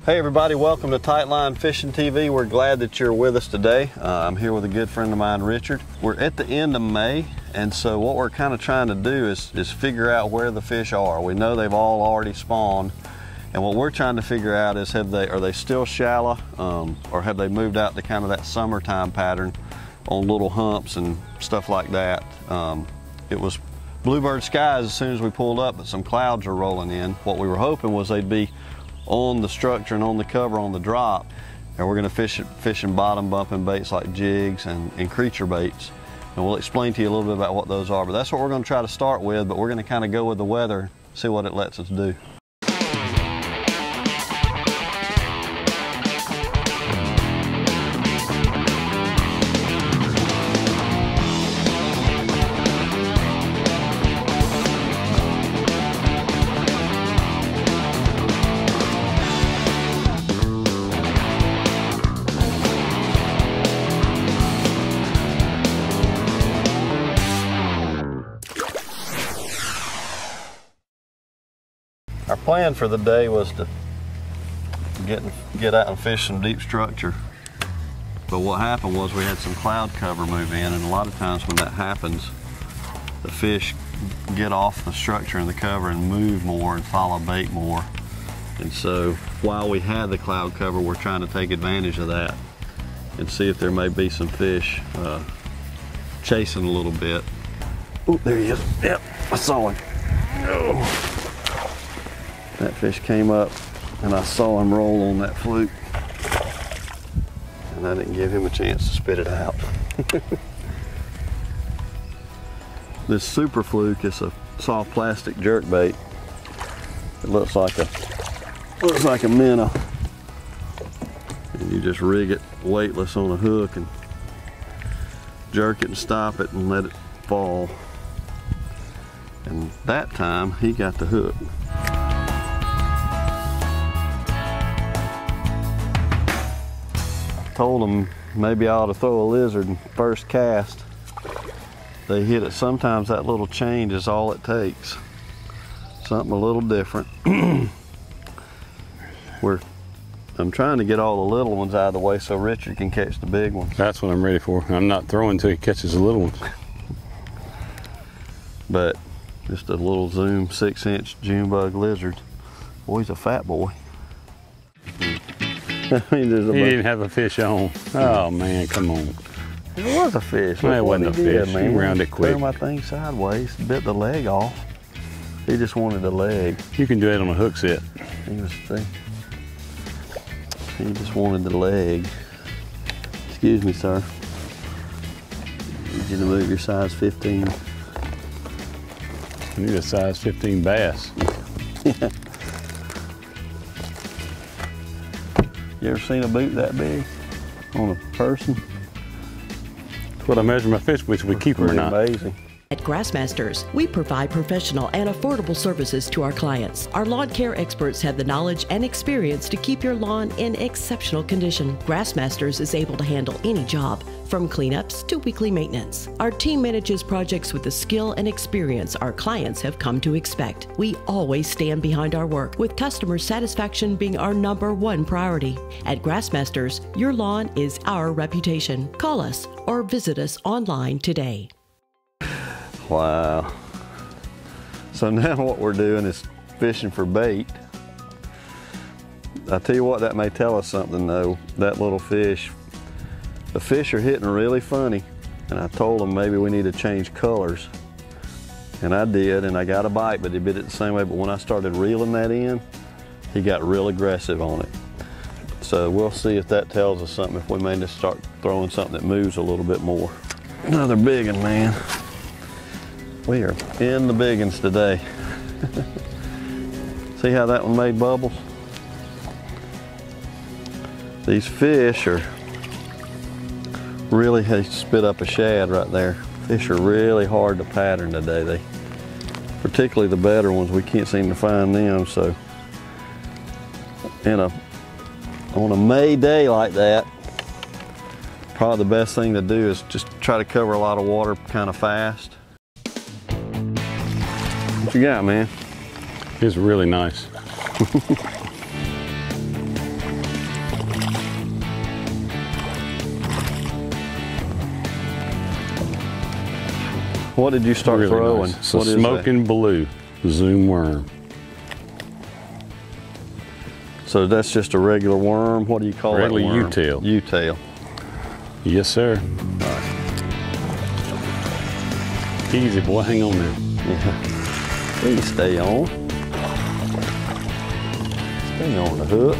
Hey everybody, welcome to Tightline Fishing TV. We're glad that you're with us today. I'm here with a good friend of mine, Richard. We're at the end of May, and so what we're kind of trying to do is figure out where the fish are. We know they've all already spawned, and what we're trying to figure out is are they still shallow, or have they moved out to kind of that summertime pattern on little humps and stuff like that. It was bluebird skies as soon as we pulled up, but some clouds are rolling in. What we were hoping was they'd be on the structure and on the cover on the drop, and we're going to fish in bottom bumping baits like jigs and creature baits, and we'll explain to you a little bit about what those are. But that's what we're going to try to start with, but we're going to kind of go with the weather, see what it lets us do. Our plan for the day was to get out and fish some deep structure, but what happened was we had some cloud cover move in, and a lot of times when that happens, the fish get off the structure and the cover and move more and follow bait more. And so while we had the cloud cover, we're trying to take advantage of that and see if there may be some fish chasing a little bit. Oh, there he is. Yep, I saw him. Oh. That fish came up and I saw him roll on that fluke, and I didn't give him a chance to spit it out. This super fluke is a soft plastic jerk bait. It looks like a minnow, and you just rig it weightless on a hook and jerk it and stop it and let it fall. And that time he got the hook. Told them maybe I ought to throw a lizard in first cast. They hit it. Sometimes that little change is all it takes. Something a little different. I'm trying to get all the little ones out of the way so Richard can catch the big ones. That's what I'm ready for. I'm not throwing until he catches the little ones. But just a little zoom 6-inch June bug lizard. Boy, he's a fat boy. I mean, he didn't have a fish on. Oh man, come on. It was a fish. It wasn't a fish. He rounded it quick. Threw my thing sideways, bit the leg off. He just wanted the leg. You can do it on a hook set. He just wanted the leg. Excuse me, sir. Need you to move your size 15. I need a size 15 bass. You ever seen a boot that big on a person? That's what I measure my fish with, we keep them or not. Amazing. At Grassmasters, we provide professional and affordable services to our clients. Our lawn care experts have the knowledge and experience to keep your lawn in exceptional condition. Grassmasters is able to handle any job, from cleanups to weekly maintenance. Our team manages projects with the skill and experience our clients have come to expect. We always stand behind our work, with customer satisfaction being our #1 priority. At Grassmasters, your lawn is our reputation. Call us or visit us online today. Wow. So now what we're doing is fishing for bait. I tell you what, that may tell us something though. That little fish, the fish are hitting really funny, and I told them maybe we need to change colors. And I did, and I got a bite, but he bit it the same way. But when I started reeling that in, he got real aggressive on it. So we'll see if that tells us something, if we may just start throwing something that moves a little bit more. Another big one, man. We are in the big ones today. See how that one made bubbles? These fish are really, they spit up a shad right there. Fish are really hard to pattern today. Particularly the better ones, we can't seem to find them. So on a May day like that, probably the best thing to do is just try to cover a lot of water kind of fast. What you got, man? It's really nice. What did you start really throwing? Nice. So smoking blue zoom worm. So that's just a regular worm. What do you call it? Regular U-tail. U-tail. Yes, sir. Easy, boy. Hang on there. Yeah. Please stay on. Stay on the hook.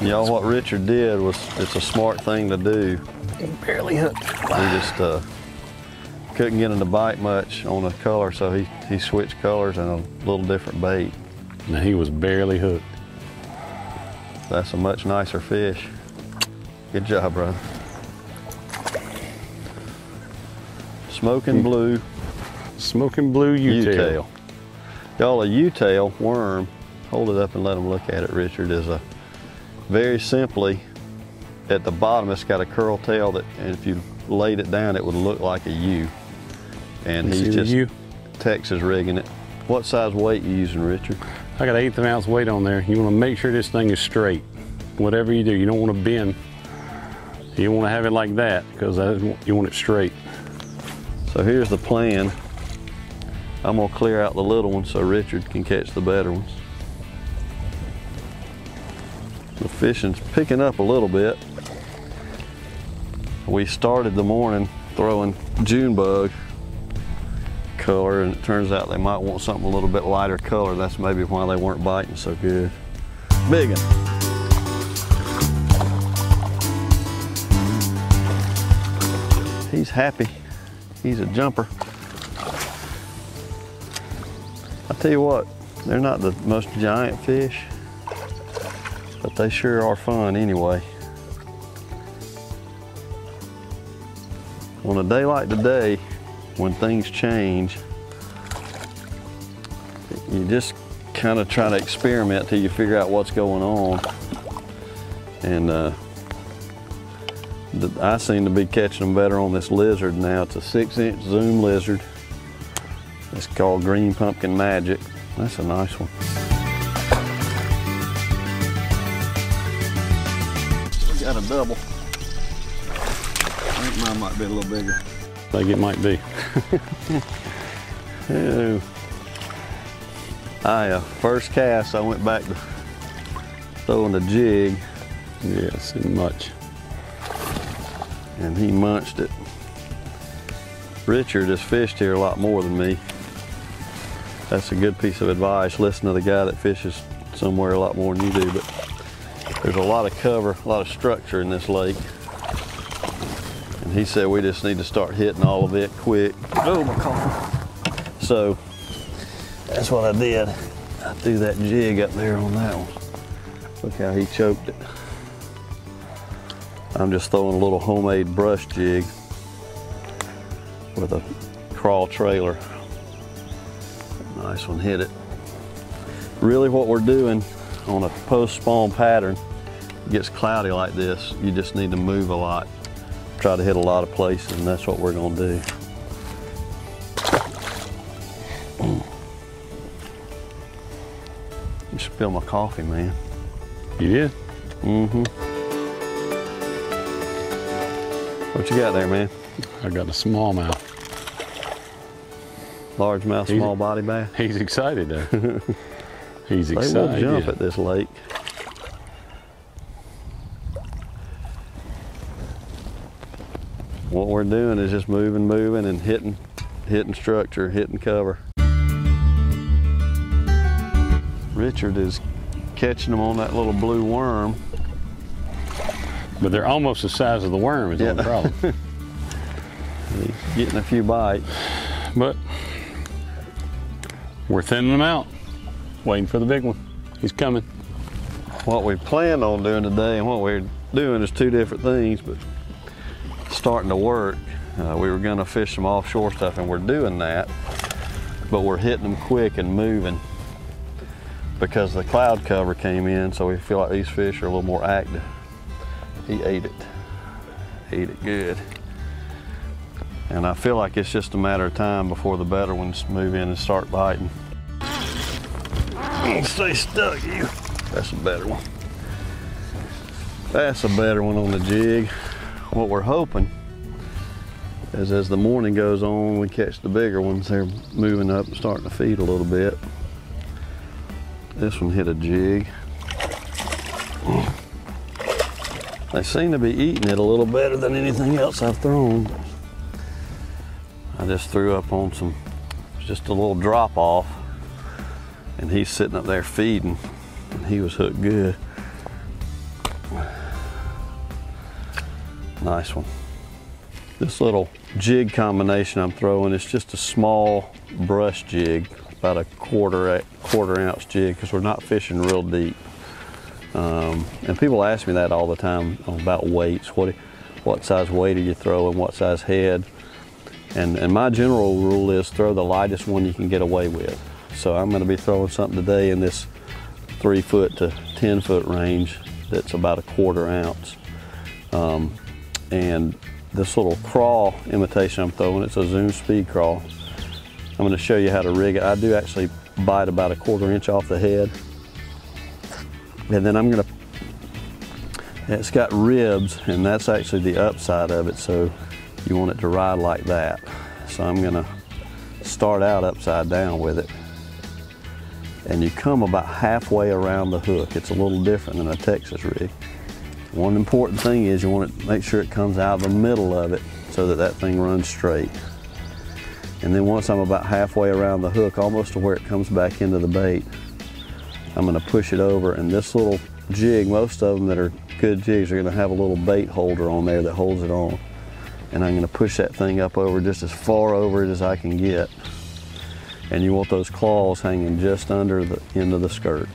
Y'all, what Richard did was, it's a smart thing to do. He barely hooked. He just couldn't get him to bite much on a color, so he switched colors and a little different bait. Now he was barely hooked. That's a much nicer fish. Good job, brother. Smoking blue. Smoking blue U-tail. Y'all, a U-tail worm, hold it up and let them look at it, Richard, is a very simply, at the bottom it's got a curl tail that, and if you laid it down it would look like a U. And he's just Texas rigging it. What size weight you using, Richard? I got 1/8 ounce weight on there. You want to make sure this thing is straight. Whatever you do, you don't want to bend. You don't want to have it like that because you want it straight. So here's the plan. I'm gonna clear out the little ones so Richard can catch the better ones. The fishing's picking up a little bit. We started the morning throwing June bug color, and it turns out they might want something a little bit lighter color. That's maybe why they weren't biting so good. Big one. He's happy. He's a jumper. I tell you what, they're not the most giant fish, but they sure are fun anyway. On a day like today, when things change, you just kind of try to experiment till you figure out what's going on. And I seem to be catching them better on this lizard now. It's a 6-inch zoom lizard. It's called Green Pumpkin Magic. That's a nice one. We got a double. I think mine might be a little bigger. I think it might be. First cast, I went back to throwing the jig. Yes, and much. And he munched it. Richard has fished here a lot more than me. That's a good piece of advice. Listen to the guy that fishes somewhere a lot more than you do. But there's a lot of cover, a lot of structure in this lake. And he said we just need to start hitting all of it quick. Oh, my coffee. So that's what I did. I threw that jig up there on that one. Look how he choked it. I'm just throwing a little homemade brush jig with a crawl trailer. Nice one, hit it. Really what we're doing on a post-spawn pattern, it gets cloudy like this, you just need to move a lot. Try to hit a lot of places, and that's what we're gonna do. You spilled my coffee, man. You did? Mm-hmm. What you got there, man? I got a smallmouth. Largemouth, small body bass. He's excited though. He's excited. They will jump at this lake. What we're doing is just moving, and hitting structure, hitting cover. Richard is catching them on that little blue worm. But they're almost the size of the worm is the only problem. He's getting a few bites. But we're thinning them out, waiting for the big one. He's coming. What we planned on doing today and what we're doing is two different things, but starting to work. We were gonna fish some offshore stuff, and we're doing that, but we're hitting them quick and moving because the cloud cover came in, so we feel like these fish are a little more active. He ate it good. And I feel like it's just a matter of time before the better ones move in and start biting. Stay stuck, you. That's a better one. That's a better one on the jig. What we're hoping is as the morning goes on, we catch the bigger ones. They're moving up and starting to feed a little bit. This one hit a jig. They seem to be eating it a little better than anything else I've thrown. I just threw up on some, just a little drop off, and he's sitting up there feeding, and he was hooked good. Nice one. This little jig combination I'm throwing is just a small brush jig, about a quarter ounce jig, because we're not fishing real deep. And people ask me that all the time about weights. What size weight are you throwing? What size head? And my general rule is throw the lightest one you can get away with. So I'm going to be throwing something today in this 3 foot to 10 foot range that's about a quarter ounce. And this little crawl imitation I'm throwing, it's a Zoom speed crawl. I'm going to show you how to rig it. I do actually bite about a 1/4 inch off the head. And then I'm going to, it's got ribs, and that's actually the upside of it, so you want it to ride like that. So I'm going to start out upside down with it. And you come about halfway around the hook. It's a little different than a Texas rig. One important thing is you want to make sure it comes out of the middle of it so that that thing runs straight. And then once I'm about halfway around the hook, almost to where it comes back into the bait, I'm going to push it over, and this little jig, most of them that are good jigs are going to have a little bait holder on there that holds it on. And I'm going to push that thing up over just as far over it as I can get. And you want those claws hanging just under the end of the skirt.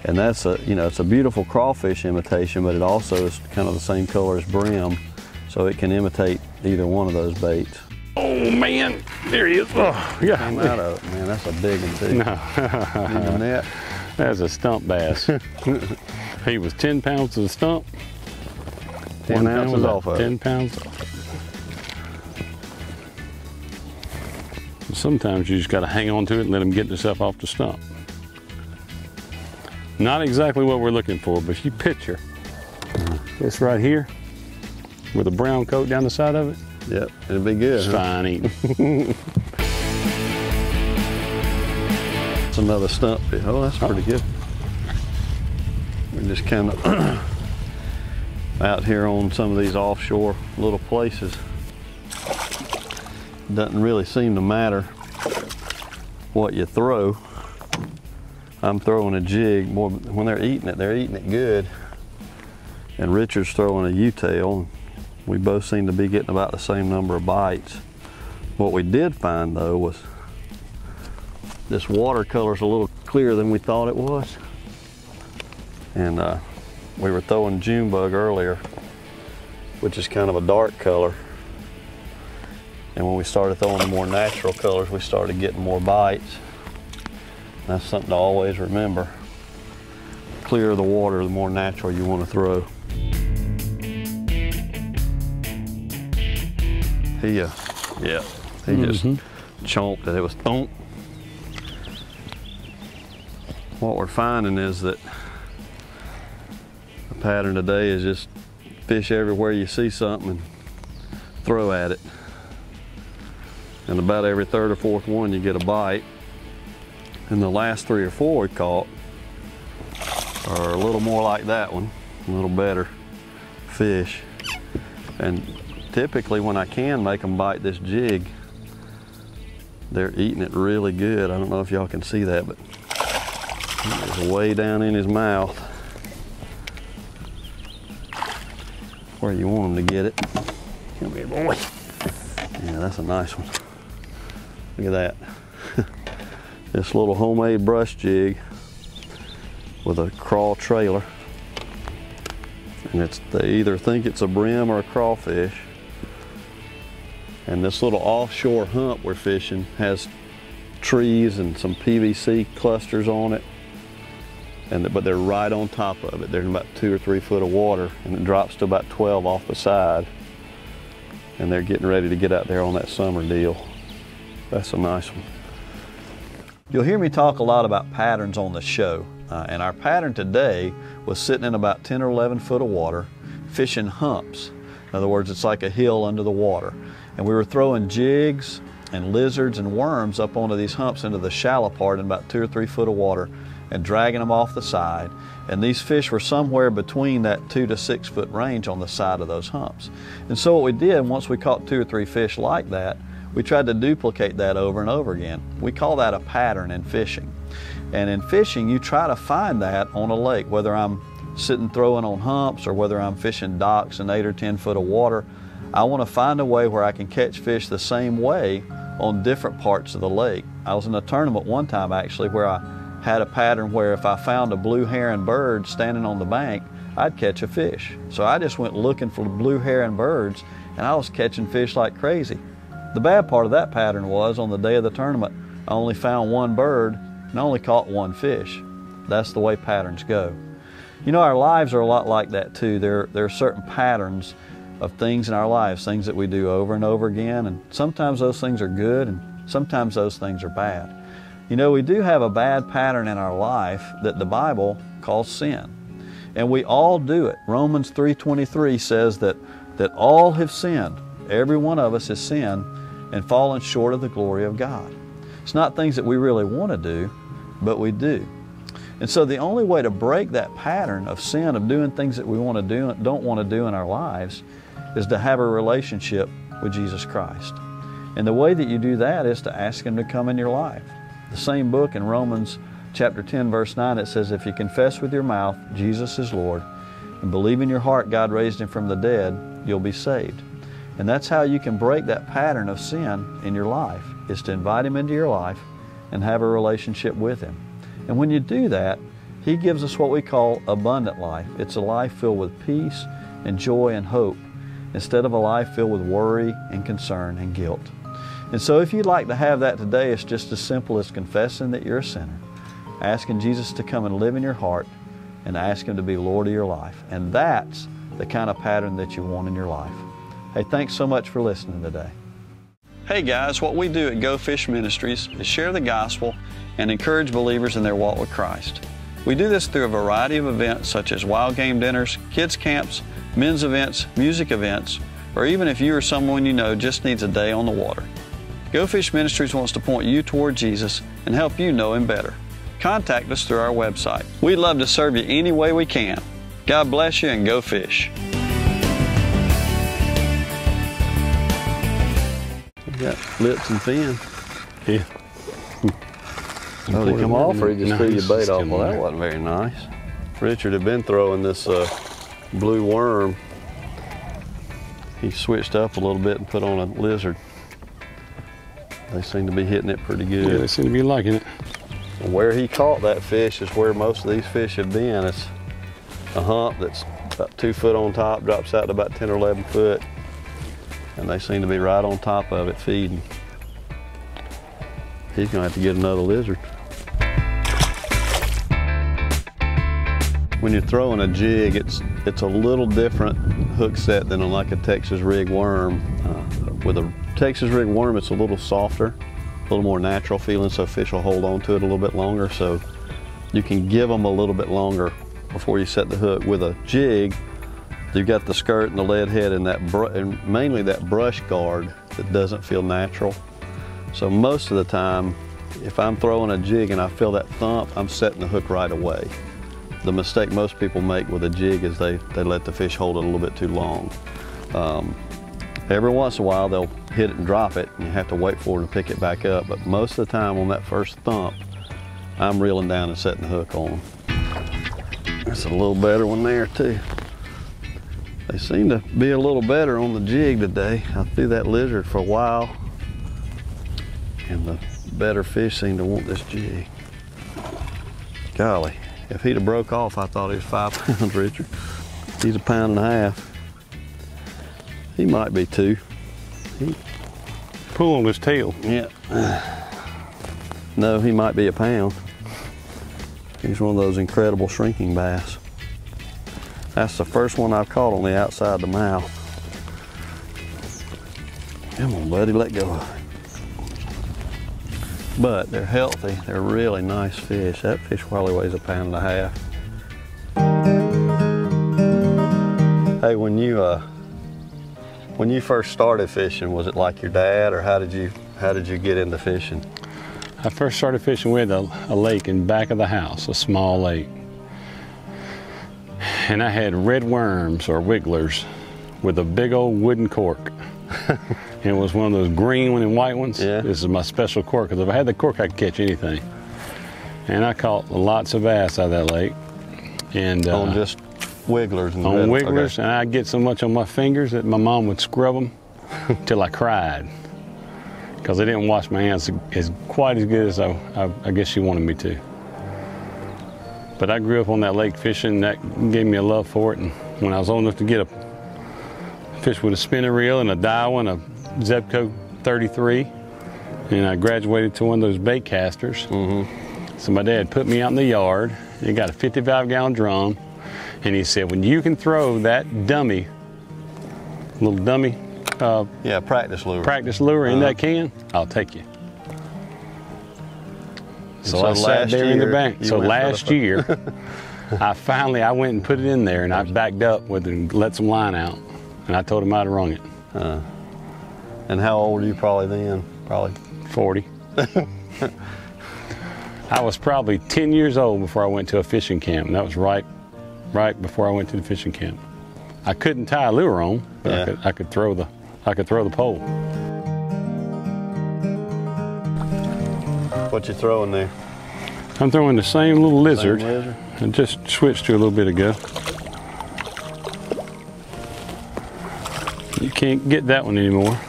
And that's a, you know, it's a beautiful crawfish imitation, but it also is kind of the same color as brim, so it can imitate either one of those baits. Oh man, there he is. Oh, yeah. Came out of it, man. That's a big one too. No. In the net. That's a stump bass. He was 10 pounds to the stump. 10 ounces off of it. 10 pounds off. Sometimes you just got to hang on to it and let him get himself off the stump. Not exactly what we're looking for, but if you picture this right here with a brown coat down the side of it. Yep, it'll be good. It's fine eating. It's another stump fish. Oh, that's pretty good. We're just kind of out here on some of these offshore little places. Doesn't really seem to matter what you throw. I'm throwing a jig. More when they're eating it good. And Richard's throwing a U-tail. We both seem to be getting about the same number of bites. What we did find though was this watercolor's a little clearer than we thought it was. And we were throwing June bug earlier, which is kind of a dark color. And when we started throwing the more natural colors, we started getting more bites. That's something to always remember. The clearer the water, the more natural you want to throw. He just chomped it. It was thump. What we're finding is that the pattern today is just fish everywhere you see something and throw at it. And about every third or fourth one you get a bite. And the last 3 or 4 we caught are a little more like that one, a little better fish. And typically when I can make them bite this jig, they're eating it really good. I don't know if y'all can see that, but it's way down in his mouth where you want him to get it. Come here, boy. Yeah, that's a nice one. Look at that. This little homemade brush jig with a crawl trailer. And they either think it's a brim or a crawfish. And this little offshore hump we're fishing has trees and some PVC clusters on it. But they're right on top of it. They're in about 2 or 3 foot of water, and it drops to about 12 off the side. And they're getting ready to get out there on that summer deal. That's a nice one. You'll hear me talk a lot about patterns on the show. And our pattern today was sitting in about 10 or 11 foot of water, fishing humps. In other words, it's like a hill under the water. And we were throwing jigs and lizards and worms up onto these humps into the shallow part in about 2 or 3 foot of water and dragging them off the side. And these fish were somewhere between that 2 to 6 foot range on the side of those humps. And so what we did, once we caught 2 or 3 fish like that, we tried to duplicate that over and over again. We call that a pattern in fishing. And in fishing, you try to find that on a lake, whether I'm sitting throwing on humps or whether I'm fishing docks in 8 or 10 foot of water. I want to find a way where I can catch fish the same way on different parts of the lake. I was in a tournament one time actually where I had a pattern where if I found a blue heron bird standing on the bank, I'd catch a fish. So I just went looking for blue heron birds and I was catching fish like crazy. The bad part of that pattern was on the day of the tournament, I only found one bird and I only caught one fish. That's the way patterns go. You know, our lives are a lot like that too. There are certain patterns of things in our lives, things that we do over and over again, and sometimes those things are good and sometimes those things are bad. You know, we do have a bad pattern in our life that the Bible calls sin. And we all do it. Romans 3:23 says that all have sinned. Every one of us has sinned and fallen short of the glory of God. It's not things that we really want to do, but we do. And so the only way to break that pattern of sin, of doing things that we want to do and don't want to do in our lives, is to have a relationship with Jesus Christ. And the way that you do that is to ask Him to come in your life. The same book in Romans chapter 10 verse 9, it says, if you confess with your mouth Jesus is Lord and believe in your heart God raised Him from the dead, you'll be saved. And that's how you can break that pattern of sin in your life, is to invite Him into your life and have a relationship with Him. And when you do that, He gives us what we call abundant life. It's a life filled with peace and joy and hope, instead of a life filled with worry and concern and guilt. And so if you'd like to have that today, it's just as simple as confessing that you're a sinner, asking Jesus to come and live in your heart, and ask Him to be Lord of your life. And that's the kind of pattern that you want in your life. Hey, thanks so much for listening today. Hey guys, what we do at Go Fish Ministries is share the gospel and encourage believers in their walk with Christ. We do this through a variety of events such as wild game dinners, kids camps, men's events, music events, or even if you or someone you know just needs a day on the water. Go Fish Ministries wants to point you toward Jesus and help you know Him better. Contact us through our website. We'd love to serve you any way we can. God bless you and go fish. We got lips and fins. Yeah. Oh, they come off or you just threw your bait off? Well, that out. wasn't very nice. Richard had been throwing this blue worm. He switched up a little bit and put on a lizard. They seem to be hitting it pretty good. Yeah, they seem to be liking it. Where he caught that fish is where most of these fish have been. It's a hump that's about 2 foot on top, drops out to about 10 or 11 foot. And they seem to be right on top of it feeding. He's gonna have to get another lizard. When you're throwing a jig, it's a little different hook set than like a Texas rig worm. With a Texas rig worm, it's a little softer, a little more natural feeling, so fish will hold on to it a little bit longer. So you can give them a little bit longer before you set the hook. With a jig, you've got the skirt and the lead head and and mainly that brush guard that doesn't feel natural. So most of the time, if I'm throwing a jig and I feel that thump, I'm setting the hook right away. The mistake most people make with a jig is they let the fish hold it a little bit too long. Every once in a while they'll hit it and drop it, and you have to wait for them to pick it back up. But most of the time on that first thump, I'm reeling down and setting the hook on them. That's a little better one there too. They seem to be a little better on the jig today. I threw that lizard for a while, and the better fish seem to want this jig. Golly, if he'd have broke off, I thought he was 5 pounds, Richard. He's 1.5 pounds. He might be 2. Pull on his tail. Yeah. No, he might be 1 pound. He's one of those incredible shrinking bass. That's the first one I've caught on the outside of the mouth. Come on, buddy, let go of it. but they're healthy. They're really nice fish. That fish probably weighs 1.5 pounds. Hey, when you first started fishing, was it like your dad, or how did you get into fishing? I first started fishing with a lake in back of the house, a small lake. And I had red worms or wigglers with a big old wooden cork. And it was one of those green one and white ones. Yeah. This is my special cork, because if I had the cork, I could catch anything. And I caught lots of bass out of that lake. And on just wigglers? And on wigglers, okay. and I'd get so much on my fingers that my mom would scrub them till I cried, because I didn't wash my hands quite as good as I guess she wanted me to. But I grew up on that lake fishing. That gave me a love for it. And when I was old enough to get a fish with a spinning reel and a Daiwa and a Zebco 33, and I graduated to one of those bait casters. So my dad put me out in the yard. He got a 55-gallon drum, and he said, when you can throw that dummy, little dummy, yeah, practice lure. Practice lure in that can, I'll take you. So I sat there in the bank. So last year, I went and put it in there, and I backed up with it and let some line out, and I told him I'd rung it. And how old were you probably then? Probably 40. I was probably 10 years old before I went to a fishing camp, and that was right before I went to the fishing camp. I couldn't tie a lure on, but yeah. I could throw the pole. What you throwing there? I'm throwing the same little lizard. Same lizard? I just switched to a little bit ago. You can't get that one anymore.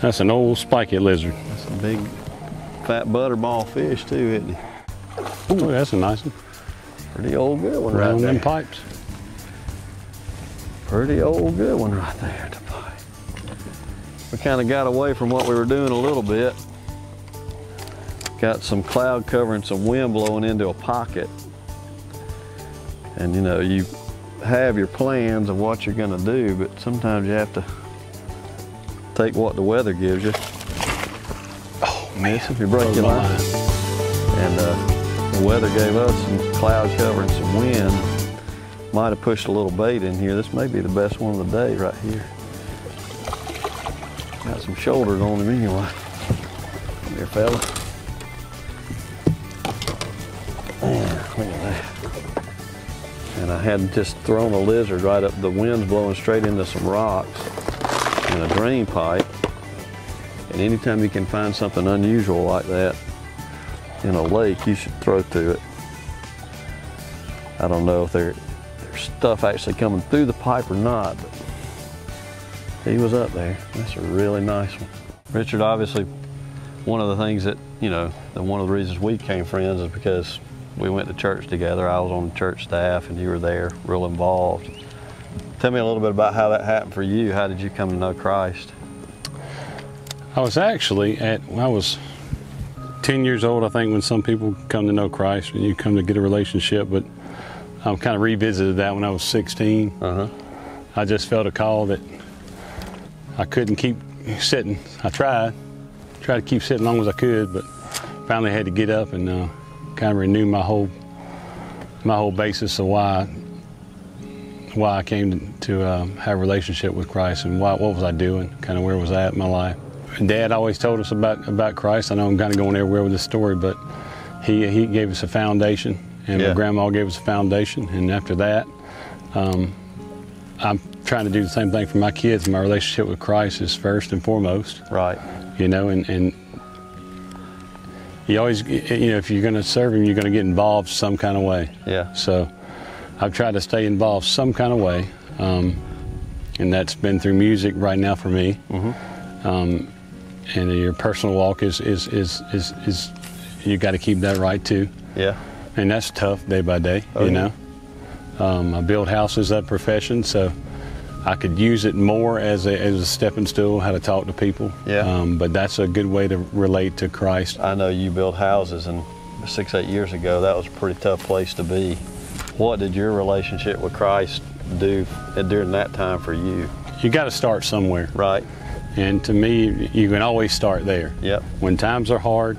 That's an old spiky lizard. That's a big fat butterball fish too, isn't he? Oh, that's a nice one. Pretty old good one right there. Them pipes. Pretty old good one right there at the pipe. We kind of got away from what we were doing a little bit. Got some cloud cover and some wind blowing into a pocket. And you know, you have your plans of what you're gonna do, but sometimes you have to take what the weather gives you. Oh man, if you break your line. And the weather gave us some cloud cover and some wind. Might have pushed a little bait in here. This may be the best one of the day right here. Got some shoulders on him anyway. Come here, fella. Man, look at that. And I had just thrown a lizard right up. The wind's blowing straight into some rocks and a drain pipe. And anytime you can find something unusual like that in a lake, you should throw to it. I don't know if there's stuff actually coming through the pipe or not, but he was up there. That's a really nice one. Richard, obviously, one of the things that, you know, one of the reasons we became friends is because we went to church together. I was on the church staff and you were there, real involved. Tell me a little bit about how that happened for you. How did you come to know Christ? I was actually I was 10 years old, I think, when some people come to know Christ and you come to get a relationship, but I kind of revisited that when I was 16. I just felt a call that I couldn't keep sitting. I tried to keep sitting as long as I could, but finally had to get up and kind of renew my whole basis of why I came to have a relationship with Christ, and what was I doing, kind of where was I at in my life. Dad always told us about Christ. I know I'm kind of going everywhere with this story, but he gave us a foundation, and my grandma gave us a foundation, and after that, I'm trying to do the same thing for my kids. My relationship with Christ is first and foremost. Right. You know, and you always, you know, if you're going to serve Him, you're going to get involved some kind of way. Yeah. So I've tried to stay involved some kind of way, and that's been through music right now for me. And your personal walk is you got to keep that right too. Yeah. And that's tough day by day, you know. I build houses, that profession, so I could use it more as a stepping stool, how to talk to people. Yeah. But that's a good way to relate to Christ. I know you built houses, and 6-8 years ago, that was a pretty tough place to be. What did your relationship with Christ do during that time for you? You got to start somewhere. Right. And to me, you can always start there. Yep. When times are hard,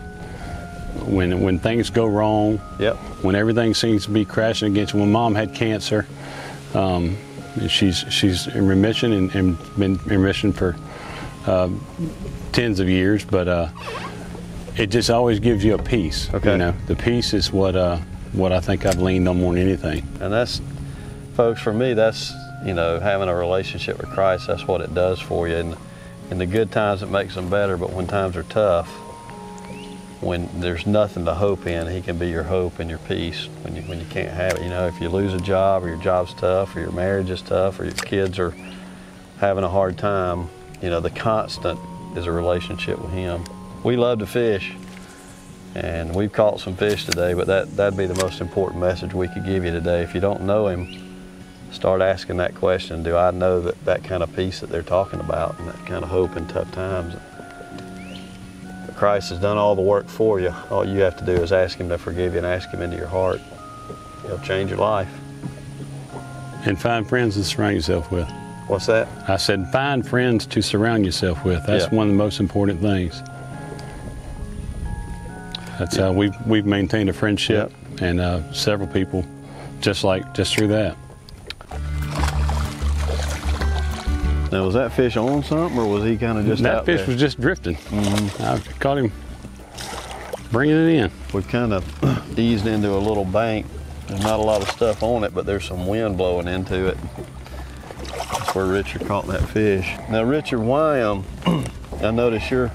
when things go wrong, yep. when everything seems to be crashing against you. When Mom had cancer, she's in remission and been in remission for tens of years, but it just always gives you a peace. Okay. You know, the peace is what I think I've leaned on more than anything. And that's, folks, for me, that's, you know, having a relationship with Christ, that's what it does for you. And in the good times, it makes them better, but when times are tough, when there's nothing to hope in, He can be your hope and your peace when you can't have it. You know, if you lose a job, or your job's tough, or your marriage is tough, or your kids are having a hard time, you know, the constant is a relationship with Him. We love to fish, and we've caught some fish today, but that'd be the most important message we could give you today. If you don't know Him, start asking that question, do I know that kind of peace that they're talking about, and that kind of hope in tough times? Christ has done all the work for you. All you have to do is ask Him to forgive you and ask Him into your heart. He'll change your life. And find friends to surround yourself with. What's that? I said find friends to surround yourself with. That's one of the most important things. That's how we've maintained a friendship, and several people just through that. Now, was that fish on something, or was he kind of just out there? That fish was just drifting. I caught him bringing it in. We've kind of eased into a little bank. There's not a lot of stuff on it, but there's some wind blowing into it. That's where Richard caught that fish. Now, Richard, why I notice you're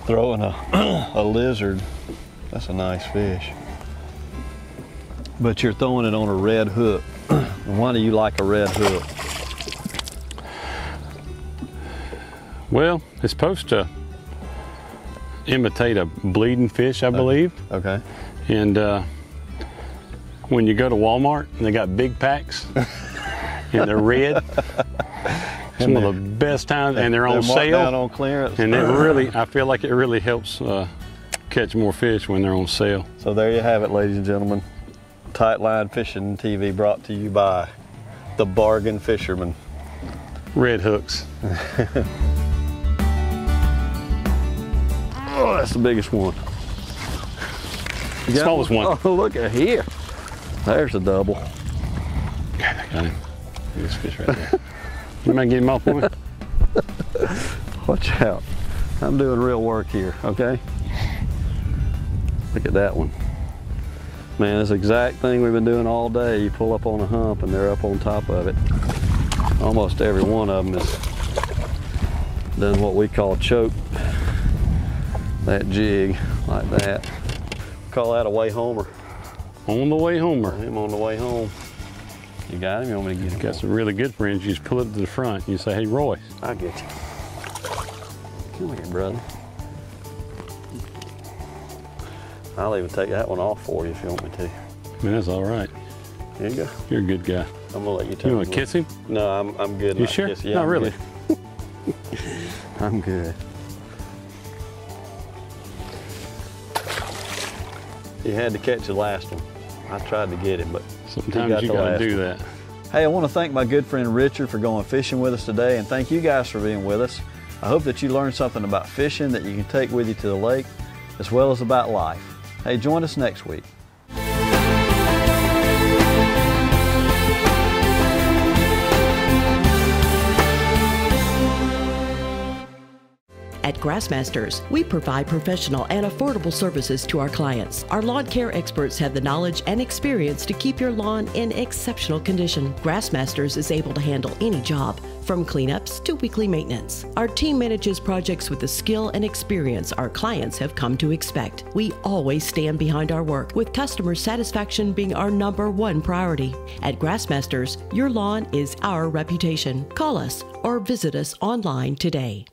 throwing a lizard. That's a nice fish. But you're throwing it on a red hook. Why do you like a red hook? Well, it's supposed to imitate a bleeding fish, I believe. Okay. And when you go to Walmart and they got big packs and they're red, it's one of the best times, and they're on sale. Down on clearance. And I feel like it really helps catch more fish when they're on sale. So there you have it, ladies and gentlemen. Tight Line Fishing TV brought to you by the Bargain Fisherman. Red hooks. Oh, that's the biggest one. Smallest one. Oh, look at here. There's a double. God, I got him. Look at this fish right there. You might get him off one. Watch out. I'm doing real work here, okay? Look at that one. Man, it's the exact thing we've been doing all day. You pull up on a hump and they're up on top of it. Almost every one of them is done what we call choke that jig like that. Call that a way homer. On the way homer. Him on the way home. You got him? You want me to get him? Got some really good friends. You just pull it to the front and you say, hey, Royce. I'll get you. Come here, brother. I'll even take that one off for you if you want me to. Man, that's all right. Here you go. You're a good guy. I'm gonna let you take You want to kiss him? No, I'm good. You sure? Yeah, Not really. Good. I'm good. You had to catch the last one. I tried to get him, but sometimes you gotta do that. Hey, I want to thank my good friend Richard for going fishing with us today, and thank you guys for being with us. I hope that you learned something about fishing that you can take with you to the lake, as well as about life. Hey, join us next week. At Grassmasters, we provide professional and affordable services to our clients. Our lawn care experts have the knowledge and experience to keep your lawn in exceptional condition. Grassmasters is able to handle any job, from cleanups to weekly maintenance. Our team manages projects with the skill and experience our clients have come to expect. We always stand behind our work, with customer satisfaction being our #1 priority. At Grassmasters, your lawn is our reputation. Call us or visit us online today.